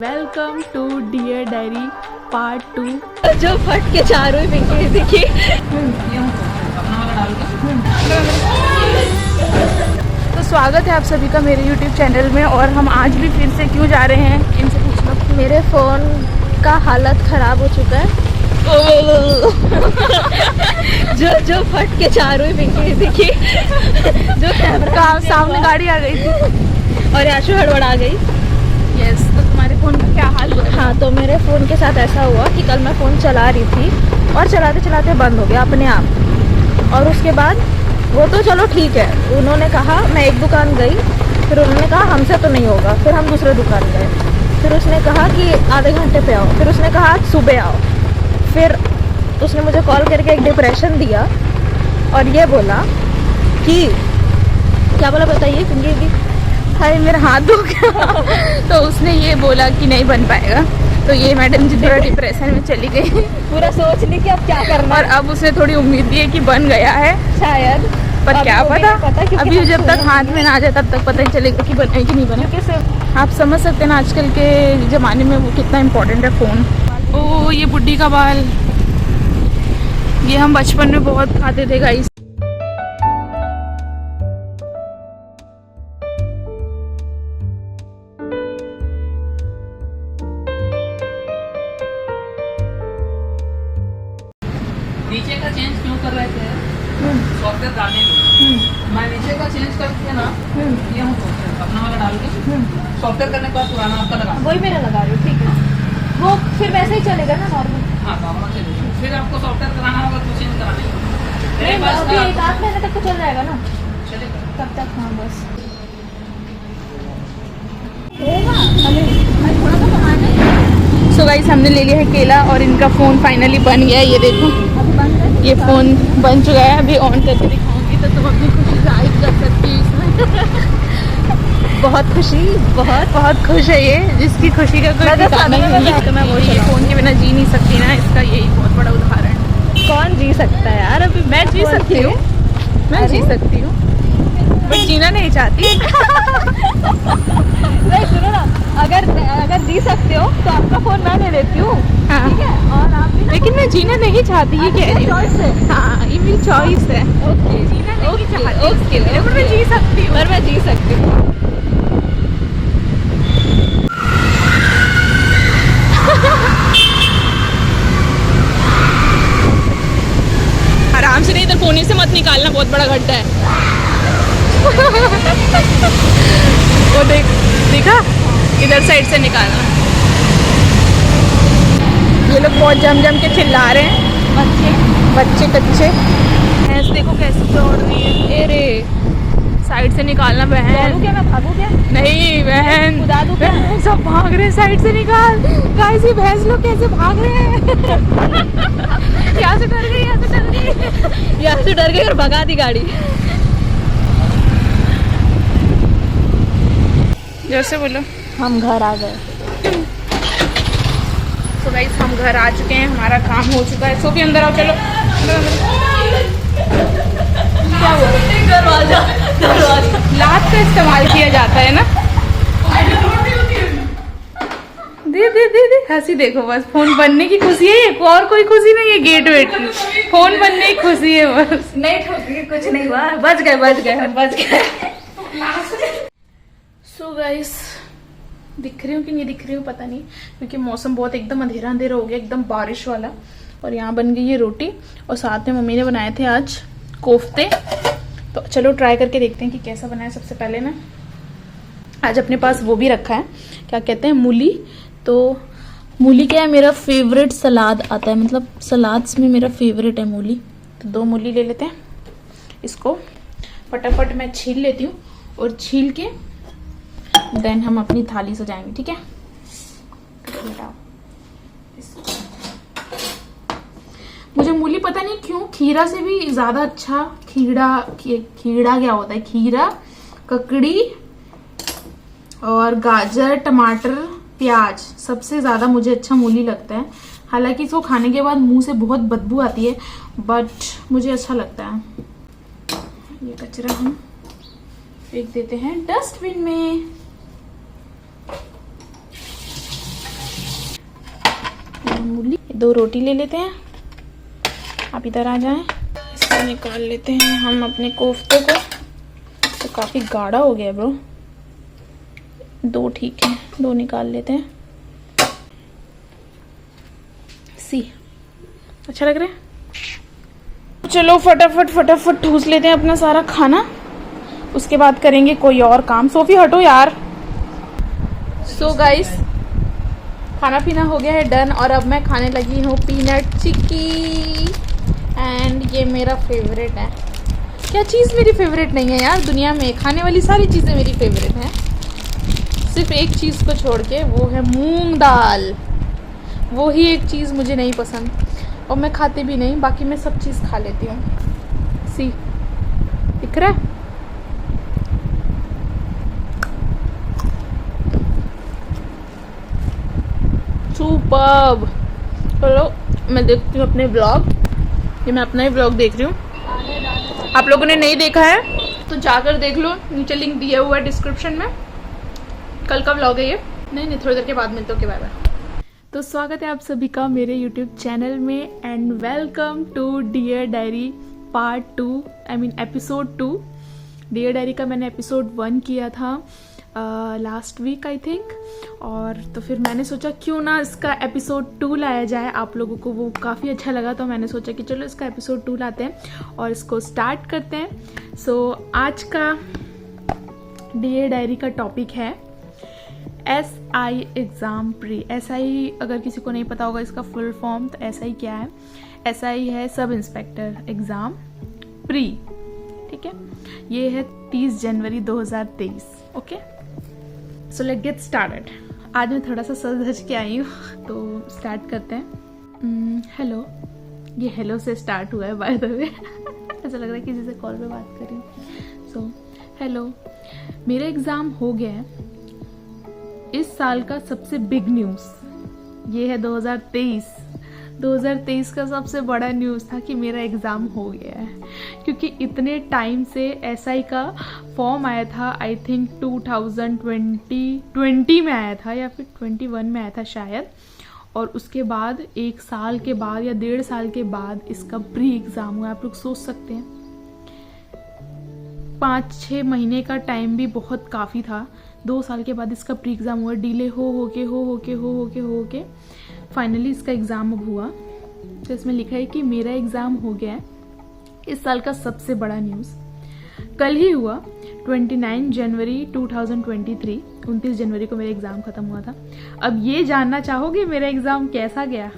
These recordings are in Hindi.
Welcome to dear diary part 2। जो फट के चारों ही देखिए। तो स्वागत है आप सभी का मेरे YouTube चैनल में। और हम आज भी फिर से क्यों जा रहे हैं, इनसे पूछ लो। मेरे फ़ोन का हालत ख़राब हो चुका है। जो फट के चारों ही देखिए। जो कैमरा सामने गाड़ी आ गई थी और याशु हड़बड़ आ गई। यस, तो तुम्हारे फ़ोन का क्या हाल हुआ? हाँ, तो मेरे फ़ोन के साथ ऐसा हुआ कि कल मैं फ़ोन चला रही थी और चलाते चलाते बंद हो गया अपने आप। और उसके बाद वो तो चलो ठीक है, उन्होंने कहा, मैं एक दुकान गई, फिर उन्होंने कहा हमसे तो नहीं होगा, फिर हम दूसरे दुकान गए, फिर उसने कहा कि आधे घंटे पे आओ, फिर उसने कहा आज सुबह आओ, फिर उसने मुझे कॉल करके एक डिप्रेशन दिया और ये बोला कि क्या बोला बताइए फिंगी की। हाय मेरा हाथ धो गया। तो उसने ये बोला कि नहीं बन पाएगा, तो ये मैडम जी थोड़ा डिप्रेशन में चली गई पूरा सोच ली कि अब क्या करना और अब उसने थोड़ी उम्मीद दी है कि बन गया है शायद, पर क्या पता क्योंकि अभी जब तक हाथ में ना आ जाए तब तक पता नहीं चलेगा कि बना है कि नहीं बना। आप समझ सकते हैं ना आजकल के ज़माने में वो कितना इम्पोर्टेंट है फ़ोन। ओ ये बुड्ढी का बाल, ये हम बचपन में बहुत खाते थे गाइस। नीचे का चेंज क्यों कर रहे थे? सॉफ्टवेयर डालने के मैं नीचे का चेंज करके ना ये हूँ सॉफ्टवेयर अपना वाला डाल के सॉफ्टवेयर करने के बाद पुराना आपका लगा। वही मेरा लगा रही हूँ, ठीक है। वो फिर वैसे ही चलेगा ना नॉर्मल। हाँ नॉर्मल चलेगा, फिर आपको सॉफ्टवेयर कराना होगा तो चेंज कराने नहीं, अभी एक आध महीने तक तो चल जाएगा ना, चलेगा तब तक। हाँ बस सो गाइस हमने ले लिया है केला और इनका फ़ोन फाइनली बन गया है। ये देखो ये फ़ोन बन चुका है। अभी ऑन करके दिखाऊंगी तो तुम अपनी खुशी जाहिर कर सकती हो इसमें। बहुत खुशी, बहुत खुश है ये, जिसकी खुशी का कोई ठिकाना नहीं है। तो मैं ये फ़ोन के बिना जी नहीं सकती ना, इसका यही बहुत बड़ा उदाहरण। कौन जी सकता है यार, अभी मैं जी सकती हूँ, मैं जी सकती हूँ, बट जीना नहीं चाहती। नहीं सुनो ना, अगर जी सकते हो तो आपका फोन मैं ले लेती हूँ, हाँ। ठीक है। और आप भी ना, लेकिन मैं जीना नहीं चाहती, ये कह रही हूँ। चॉइस है। हाँ ये मेरी चॉइस है। ओके जीना नहीं चाहती, ओके, पर मैं जी सकती हूँ। पर मैं जी सकती हूँ। आराम से नहीं, इधर कोने से मत निकालना, बहुत बड़ा गड्ढा है। वो देखा, इधर साइड से निकालना। ये लोग बहुत जम के चिल्ला रहे हैं, बच्चे कच्चे। भैंस देखो कैसे दौड़ रही है। अरे साइड से निकालना बहन। क्या, मैं भागू क्या? नहीं बहन, कुदा दूं क्या? बहन, सब भाग रहे हैं, साइड से निकाल। गाइस ये भैंस लोग कैसे भाग रहे हैं। यहाँ से डर गई, यहाँ से डर गई। यहाँ से डर गई और भगा दी गाड़ी। जैसे बोलो। हम घर आ गए। तो गाइस हम घर आ चुके हैं, हमारा काम हो चुका है। सोफी अंदर आओ, चलो। क्या हुआ? दरवाजा लात का इस्तेमाल किया जाता है ना। दे हंसी देखो, बस फोन बनने की खुशी है, ये और कोई खुशी नहीं है। गेट वेट की फोन बनने की खुशी है बस। नहीं ठोकी, कुछ नहीं हुआ, बच गए। सो गाइस दिख रही हूँ कि नहीं दिख रही हूँ पता नहीं, क्योंकि मौसम बहुत एकदम अंधेरा अंधेरा हो गया, एकदम बारिश वाला। और यहाँ बन गई ये रोटी और साथ में मम्मी ने बनाए थे आज कोफ्ते। तो चलो ट्राई करके देखते हैं कि कैसा बना है। सबसे पहले ना आज अपने पास वो भी रखा है, क्या कहते हैं, मूली। तो मूली क्या है, मेरा फेवरेट सलाद आता है, मतलब सलाद्स में मेरा फेवरेट है मूली। तो 2 मूली ले लेते हैं, इसको फटाफट मैं छील लेती हूँ और छील के देन हम अपनी थाली सजाएंगे, ठीक है। मुझे मूली पता नहीं क्यों खीरा से भी ज्यादा अच्छा, खीरा क्या होता है, खीरा, ककड़ी और गाजर, टमाटर, प्याज, सबसे ज्यादा मुझे अच्छा मूली लगता है। हालांकि इसको खाने के बाद मुंह से बहुत बदबू आती है, बट मुझे अच्छा लगता है। ये कचरा हम फेंक देते हैं डस्टबिन में। मामूली 2 रोटी ले लेते हैं। आप इधर आ जाएं, इसको निकाल लेते हैं हम अपने कोफ्ते को। तो काफ़ी गाढ़ा हो गया ब्रो। 2 ठीक है, 2 निकाल लेते हैं। सी अच्छा लग रहा है। चलो फटाफट ठूस लेते हैं अपना सारा खाना, उसके बाद करेंगे कोई और काम। सोफी हटो यार। सो गाइस, खाना पीना हो गया है डन, और अब मैं खाने लगी हूँ पीनट चिक्की। एंड ये मेरा फेवरेट है। क्या चीज़ मेरी फेवरेट नहीं है यार दुनिया में? खाने वाली सारी चीज़ें मेरी फेवरेट हैं, सिर्फ एक चीज़ को छोड़ के, वो है मूंग दाल। वो ही एक चीज़ मुझे नहीं पसंद, और मैं खाती भी नहीं, बाकी मैं सब चीज़ खा लेती हूँ। सी दिख रहा है? सुपर्ब। चलो मैं देखती हूँ अपने ब्लॉग। ये मैं अपना ही ब्लॉग देख रही हूँ। आप लोगों ने नहीं देखा है तो जाकर देख लो, नीचे लिंक दिया हुआ है डिस्क्रिप्शन में। कल का ब्लॉग है ये। नहीं थोड़ी देर के बाद मिलते हो। Bye bye. तो स्वागत है आप सभी का मेरे YouTube चैनल में, and welcome to dear diary part 2, I mean episode 2। Dear diary का मैंने एपिसोड 1 किया था लास्ट वीक आई थिंक, और तो फिर मैंने सोचा क्यों ना इसका एपिसोड 2 लाया जाए। आप लोगों को वो काफ़ी अच्छा लगा, तो मैंने सोचा कि चलो इसका एपिसोड 2 लाते हैं और इसको स्टार्ट करते हैं। सो आज का डियर डायरी का टॉपिक है SI एग्ज़ाम प्री। SI अगर किसी को नहीं पता होगा इसका फुल फॉर्म, तो SI क्या है? SI है सब इंस्पेक्टर एग्ज़ाम प्री, ठीक है। ये है 30 जनवरी 2023। Okay, so let get started. आज मैं थोड़ा सा सज धज के आई हूँ, तो स्टार्ट करते हैं। हेलो, ये हेलो से स्टार्ट हुआ है बाय द वे। ऐसा लग रहा है किसी से कॉल पे बात कर रही हूँ। सो हेलो, मेरा एग्ज़ाम हो गया है। इस साल का सबसे बिग न्यूज़ ये है 2023 का सबसे बड़ा न्यूज़ था कि मेरा एग्ज़ाम हो गया है, क्योंकि इतने टाइम से SI का फॉर्म आया था। आई थिंक 2020 में आया था या फिर 21 में आया था शायद, और उसके बाद 1 साल के बाद या 1.5 साल के बाद इसका प्री एग्ज़ाम हुआ। आप लोग सोच सकते हैं 5-6 महीने का टाइम भी बहुत काफ़ी था। 2 साल के बाद इसका प्री एग्ज़ाम हुआ। डिले हो के फाइनली इसका एग्ज़ाम अब हुआ। तो इसमें लिखा है कि मेरा एग्ज़ाम हो गया है। इस साल का सबसे बड़ा न्यूज़ कल ही हुआ। 29 जनवरी 2023, 29 जनवरी को मेरा एग्ज़ाम ख़त्म हुआ था। अब ये जानना चाहोगे मेरा एग्ज़ाम कैसा गया?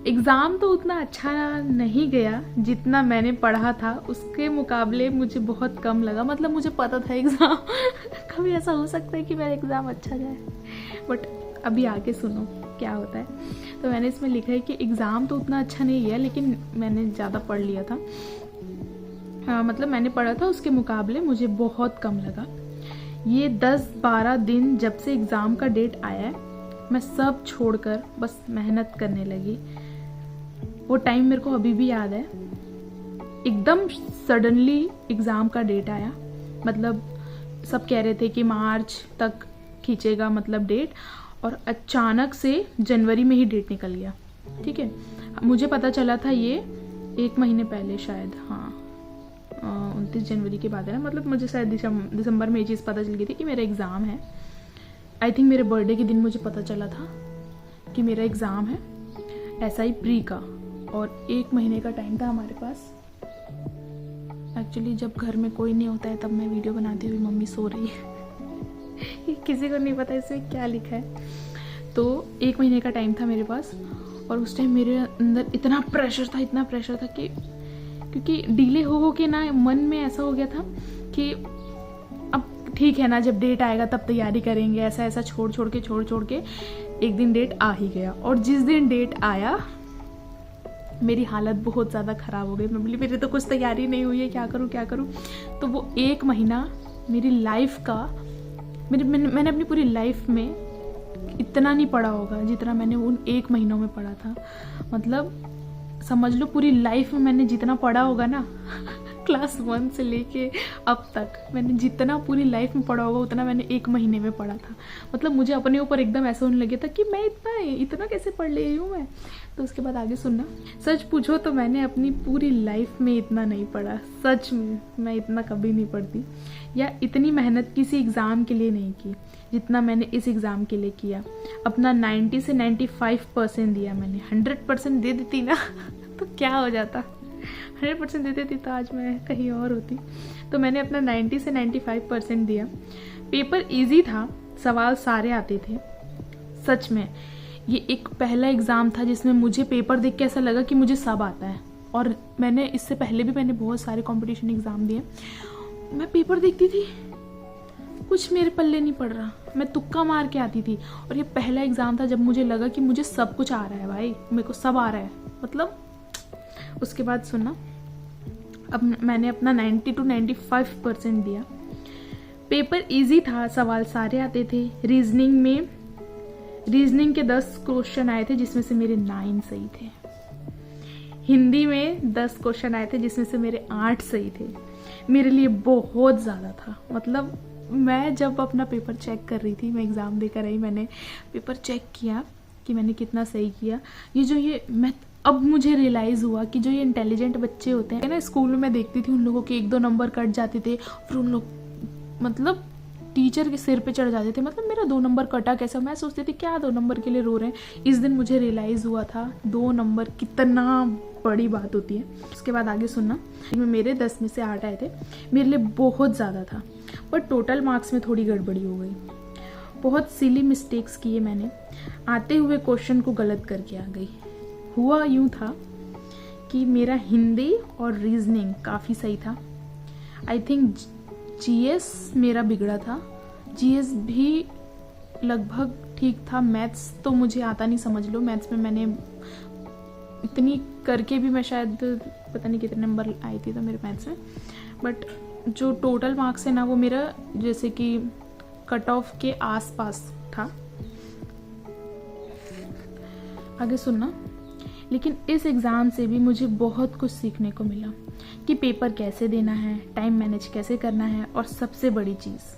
एग्ज़ाम तो उतना अच्छा नहीं गया जितना मैंने पढ़ा था, उसके मुकाबले मुझे बहुत कम लगा। मतलब मुझे पता था एग्ज़ाम कभी ऐसा हो सकता है कि मेरा एग्ज़ाम अच्छा जाए, बट अभी आगे सुनो क्या होता है। तो मैंने इसमें लिखा है कि एग्ज़ाम तो उतना अच्छा नहीं गया, लेकिन मैंने ज़्यादा पढ़ लिया था। मतलब मैंने पढ़ा था उसके मुकाबले मुझे बहुत कम लगा। ये 10-12 दिन जब से एग्ज़ाम का डेट आया है, मैं सब छोड़कर बस मेहनत करने लगी। वो टाइम मेरे को अभी भी याद है। एकदम सडनली एग्ज़ाम का डेट आया। मतलब सब कह रहे थे कि मार्च तक खींचेगा मतलब डेट, और अचानक से जनवरी में ही डेट निकल गया। ठीक है, मुझे पता चला था ये 1 महीने पहले शायद, हाँ 29 जनवरी के बाद है ना। मतलब मुझे शायद दिसंबर में ये चीज़ पता चल गई थी कि मेरा एग्ज़ाम है। आई थिंक मेरे बर्थडे के दिन मुझे पता चला था कि मेरा एग्ज़ाम है SI प्री का, और 1 महीने का टाइम था हमारे पास। एक्चुअली जब घर में कोई नहीं होता है तब मैं वीडियो बनाती हुई, मम्मी सो रही है। किसी को नहीं पता इसमें क्या लिखा है। तो 1 महीने का टाइम था मेरे पास, और उस टाइम मेरे अंदर इतना प्रेशर था कि क्योंकि डिले हो के ना मन में ऐसा हो गया था कि अब ठीक है ना, जब डेट आएगा तब तैयारी करेंगे। ऐसा छोड़ छोड़ के एक दिन डेट आ ही गया, और जिस दिन डेट आया मेरी हालत बहुत ज़्यादा ख़राब हो गई। मैं बोली मेरी तो कुछ तैयारी नहीं हुई है, क्या करूँ। तो वो 1 महीना मेरी लाइफ का, मैंने अपनी पूरी लाइफ में इतना नहीं पढ़ा होगा जितना मैंने उन 1 महीनों में पढ़ा था। मतलब समझ लो पूरी लाइफ में मैंने जितना पढ़ा होगा ना क्लास 1 से लेके अब तक मैंने जितना पूरी लाइफ में पढ़ा होगा उतना मैंने 1 महीने में पढ़ा था। मतलब मुझे अपने ऊपर एकदम ऐसा होने लगे था कि मैं इतना कैसे पढ़ ले रही हूँ मैं। तो उसके बाद आगे सुनना, सच पूछो तो मैंने अपनी पूरी लाइफ में इतना नहीं पढ़ा। सच में मैं इतना कभी नहीं पढ़ती, या इतनी मेहनत किसी एग्ज़ाम के लिए नहीं की जितना मैंने इस एग्ज़ाम के लिए किया। अपना 90 से 95% दिया मैंने। 100% दे देती ना तो क्या हो जाता, 100% दे देती तो आज मैं कहीं और होती। तो मैंने अपना 90 से 95% दिया। पेपर इजी था, सवाल सारे आते थे। सच में ये एक पहला एग्ज़ाम था जिसमें मुझे पेपर देख के ऐसा लगा कि मुझे सब आता है। और मैंने इससे पहले भी मैंने बहुत सारे कंपटीशन एग्ज़ाम दिए। मैं पेपर देखती थी, कुछ मेरे पल्ले नहीं पड़ रहा, मैं तुक्का मार के आती थी। और ये पहला एग्ज़ाम था जब मुझे लगा कि मुझे सब कुछ आ रहा है भाई, मेरे को सब आ रहा है। मतलब उसके बाद सुनना, अब मैंने अपना 90 to 95% दिया। पेपर इजी था, सवाल सारे आते थे। रीजनिंग के 10 क्वेश्चन आए थे जिसमें से मेरे 9 सही थे। हिंदी में 10 क्वेश्चन आए थे जिसमें से मेरे 8 सही थे। मेरे लिए बहुत ज़्यादा था। मतलब मैं जब अपना पेपर चेक कर रही थी, मैं एग्ज़ाम देकर आई, मैंने पेपर चेक किया कि मैंने कितना सही किया। मैं अब मुझे रियलाइज़ हुआ कि जो ये इंटेलिजेंट बच्चे होते हैं ना, स्कूल में मैं देखती थी उन लोगों के 1-2 नंबर कट जाते थे, फिर उन लोग मतलब टीचर के सिर पे चढ़ जाते थे। मतलब मेरा 2 नंबर कटा कैसा, मैं सोचती थी क्या 2 नंबर के लिए रो रहे हैं। इस दिन मुझे रियलाइज़ हुआ था 2 नंबर कितना बड़ी बात होती है। उसके बाद आगे सुनना, मेरे 10 में से 8 आए थे। मेरे लिए बहुत ज़्यादा था, पर टोटल मार्क्स में थोड़ी गड़बड़ी हो गई। बहुत सिली मिस्टेक्स किए मैंने, आते हुए क्वेश्चन को गलत करके आ गई। हुआ यूँ था कि मेरा हिंदी और रीजनिंग काफ़ी सही था। आई थिंक जीएस मेरा बिगड़ा था, जीएस भी लगभग ठीक था। मैथ्स तो मुझे आता नहीं, समझ लो। मैथ्स में मैंने इतनी करके भी मैं शायद पता नहीं कितने नंबर आई थी तो मेरे मैथ्स में। बट जो टोटल मार्क्स है ना, वो मेरा जैसे कि कट ऑफ के आसपास था। आगे सुनना, लेकिन इस एग्ज़ाम से भी मुझे बहुत कुछ सीखने को मिला कि पेपर कैसे देना है, टाइम मैनेज कैसे करना है, और सबसे बड़ी चीज़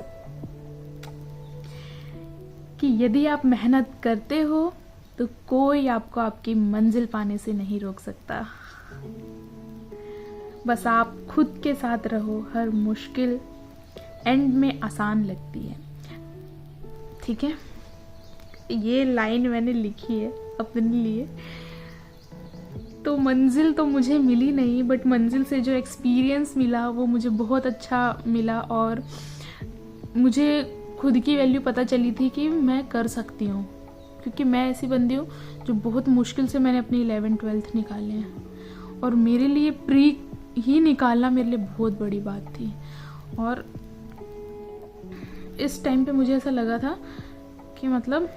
कि यदि आप मेहनत करते हो तो कोई आपको आपकी मंजिल पाने से नहीं रोक सकता। बस आप खुद के साथ रहो। हर मुश्किल एंड में आसान लगती है। ठीक है, ये लाइन मैंने लिखी है अपने लिए। तो मंजिल तो मुझे मिली नहीं, बट मंजिल से जो एक्सपीरियंस मिला वो मुझे बहुत अच्छा मिला। और मुझे खुद की वैल्यू पता चली थी कि मैं कर सकती हूँ, क्योंकि मैं ऐसी बंदी हूँ जो बहुत मुश्किल से मैंने अपनी 11th-12th निकाले हैं। और मेरे लिए प्री ही निकालना मेरे लिए बहुत बड़ी बात थी। और इस टाइम पे मुझे ऐसा लगा था कि मतलब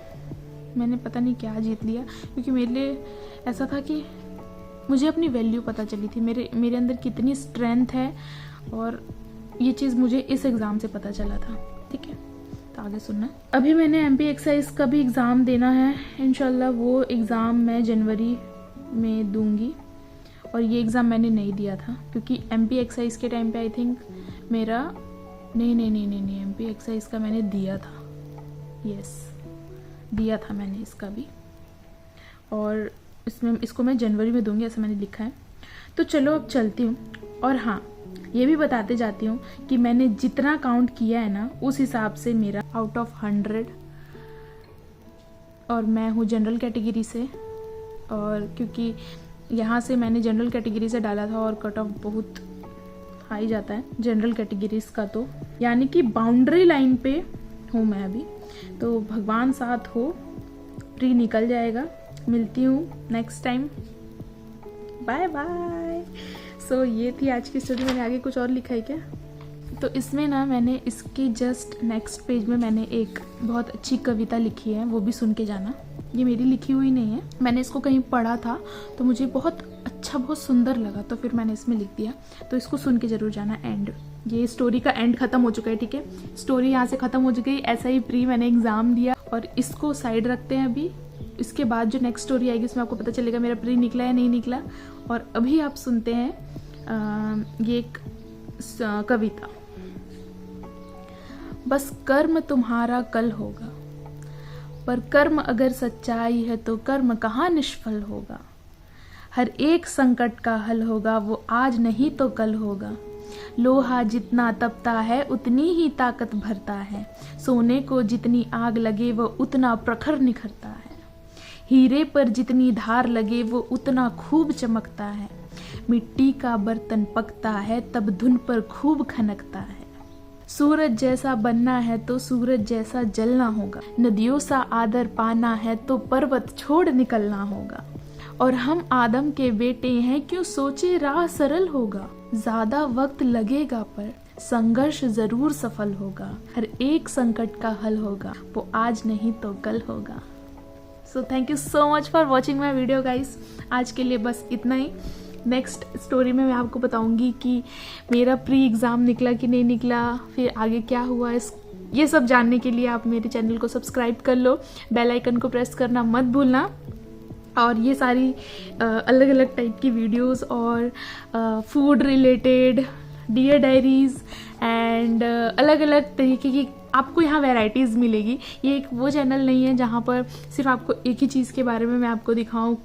मैंने पता नहीं क्या जीत लिया, क्योंकि मेरे लिए ऐसा था कि मुझे अपनी वैल्यू पता चली थी, मेरे अंदर कितनी स्ट्रेंथ है। और ये चीज़ मुझे इस एग्ज़ाम से पता चला था। ठीक है, तो आगे सुनना। अभी मैंने एमपी एक्साइज का भी एग्ज़ाम देना है इंशाल्लाह। वो एग्ज़ाम मैं जनवरी में दूंगी। और ये एग्ज़ाम मैंने नहीं दिया था, क्योंकि एमपी एक्साइज के टाइम पे आई थिंक मेरा नहीं एमपी एक्साइज का मैंने दिया था। यस, दिया था मैंने इसका भी। और इसको मैं जनवरी में दूंगी, ऐसा मैंने लिखा है। तो चलो अब चलती हूँ। और हाँ, ये भी बताते जाती हूँ कि मैंने जितना काउंट किया है ना, उस हिसाब से मेरा आउट ऑफ 100, और मैं हूँ जनरल कैटेगरी से। और क्योंकि यहाँ से मैंने जनरल कैटेगरी से डाला था, और कट ऑफ बहुत हाई जाता है जनरल कैटेगरीज का, तो यानी कि बाउंड्री लाइन पे हूँ मैं अभी। तो भगवान साथ हो, प्री निकल जाएगा। मिलती हूँ नेक्स्ट टाइम, बाय बाय। सो ये थी आज की स्टोरी। मैंने आगे कुछ और लिखा है क्या? तो इसमें ना मैंने इसके जस्ट नेक्स्ट पेज में मैंने एक बहुत अच्छी कविता लिखी है, वो भी सुन के जाना। ये मेरी लिखी हुई नहीं है, मैंने इसको कहीं पढ़ा था तो मुझे बहुत अच्छा, बहुत सुंदर लगा, तो फिर मैंने इसमें लिख दिया। तो इसको सुन के ज़रूर जाना। एंड ये स्टोरी का एंड ख़त्म हो चुका है। ठीक है, स्टोरी यहाँ से ख़त्म हो चुकी है। ऐसा ही प्री मैंने एग्ज़ाम दिया, और इसको साइड रखते हैं अभी। इसके बाद जो नेक्स्ट स्टोरी आएगी उसमें आपको पता चलेगा मेरा प्री निकला या नहीं निकला। और अभी आप सुनते हैं ये एक कविता। बस कर्म तुम्हारा कल होगा, पर कर्म अगर सच्चाई है तो कर्म कहाँ निष्फल होगा। हर एक संकट का हल होगा, वो आज नहीं तो कल होगा। लोहा जितना तपता है उतनी ही ताकत भरता है, सोने को जितनी आग लगे वो उतना प्रखर निखरता है। हीरे पर जितनी धार लगे वो उतना खूब चमकता है। मिट्टी का बर्तन पकता है तब धुन पर खूब खनकता है। सूरज जैसा बनना है तो सूरज जैसा जलना होगा। नदियों सा आदर पाना है तो पर्वत छोड़ निकलना होगा। और हम आदम के बेटे हैं, क्यों सोचे राह सरल होगा। ज्यादा वक्त लगेगा पर संघर्ष जरूर सफल होगा। हर एक संकट का हल होगा, वो आज नहीं तो कल होगा। सो thank you so much for watching my video guys. आज के लिए बस इतना ही। नेक्स्ट स्टोरी में मैं आपको बताऊंगी कि मेरा प्री एग्ज़ाम निकला कि नहीं निकला, फिर आगे क्या हुआ। ये सब जानने के लिए आप मेरे चैनल को सब्सक्राइब कर लो, बेल आइकन को प्रेस करना मत भूलना। और ये सारी अलग अलग टाइप की वीडियोस और food related, dear diaries and अलग अलग तरीके की आपको यहाँ वैरायटीज़ मिलेगी। ये एक वो चैनल नहीं है जहाँ पर सिर्फ आपको एक ही चीज़ के बारे में मैं आपको दिखाऊं।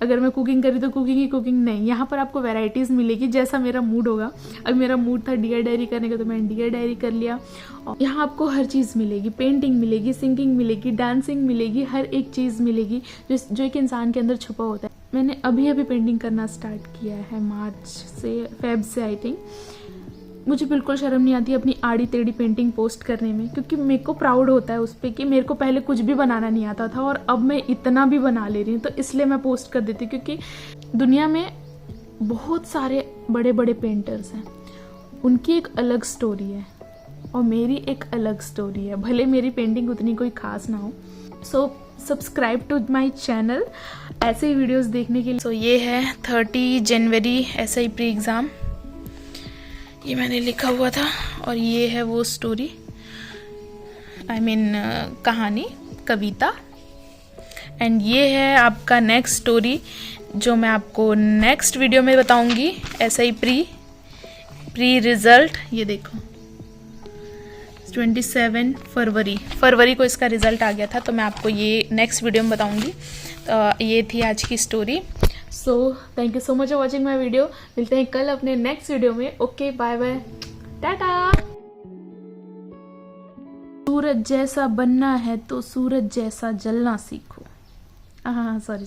अगर मैं कुकिंग करी तो कुकिंग ही कुकिंग नहीं, यहाँ पर आपको वैरायटीज़ मिलेगी जैसा मेरा मूड होगा। अगर मेरा मूड था डियर डायरी करने का तो मैंने डियर डायरी कर लिया। और यहाँ आपको हर चीज़ मिलेगी, पेंटिंग मिलेगी, सिंगिंग मिलेगी, डांसिंग मिलेगी, हर एक चीज़ मिलेगी जो एक इंसान के अंदर छुपा होता है। मैंने अभी पेंटिंग करना स्टार्ट किया है मार्च से, फेब से आई थिंक। मुझे बिल्कुल शर्म नहीं आती अपनी आड़ी टेढ़ी पेंटिंग पोस्ट करने में, क्योंकि मेरे को प्राउड होता है उस पर कि मेरे को पहले कुछ भी बनाना नहीं आता था और अब मैं इतना भी बना ले रही हूँ। तो इसलिए मैं पोस्ट कर देती हूँ, क्योंकि दुनिया में बहुत सारे बड़े बड़े पेंटर्स हैं, उनकी एक अलग स्टोरी है और मेरी एक अलग स्टोरी है, भले मेरी पेंटिंग उतनी कोई खास ना हो। So subscribe to my channel ऐसे ही वीडियोज़ देखने के लिए। सो ये है 30 जनवरी SI प्री एग्ज़ाम, ये मैंने लिखा हुआ था। और ये है वो स्टोरी, कहानी, कविता। एंड ये है आपका नेक्स्ट स्टोरी जो मैं आपको नेक्स्ट वीडियो में बताऊंगी। SI प्री रिजल्ट, ये देखो 27 फरवरी को इसका रिजल्ट आ गया था, तो मैं आपको ये नेक्स्ट वीडियो में बताऊंगी। तो ये थी आज की story. So thank you so much for watching my video. मिलते हैं कल अपने नेक्स्ट वीडियो में। Okay, bye bye, tata. सूरज जैसा बनना है तो सूरज जैसा जलना सीखो। हाँ, सॉरी।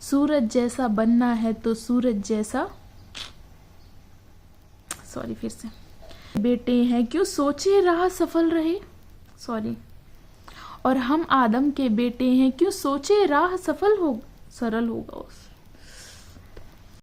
सूरज जैसा बनना है तो सूरज जैसा, सॉरी फिर से। बेटे हैं, क्यों सोचे राह सफल रहे। सॉरी। और हम आदम के बेटे हैं, क्यों सोचे राह सरल होगा।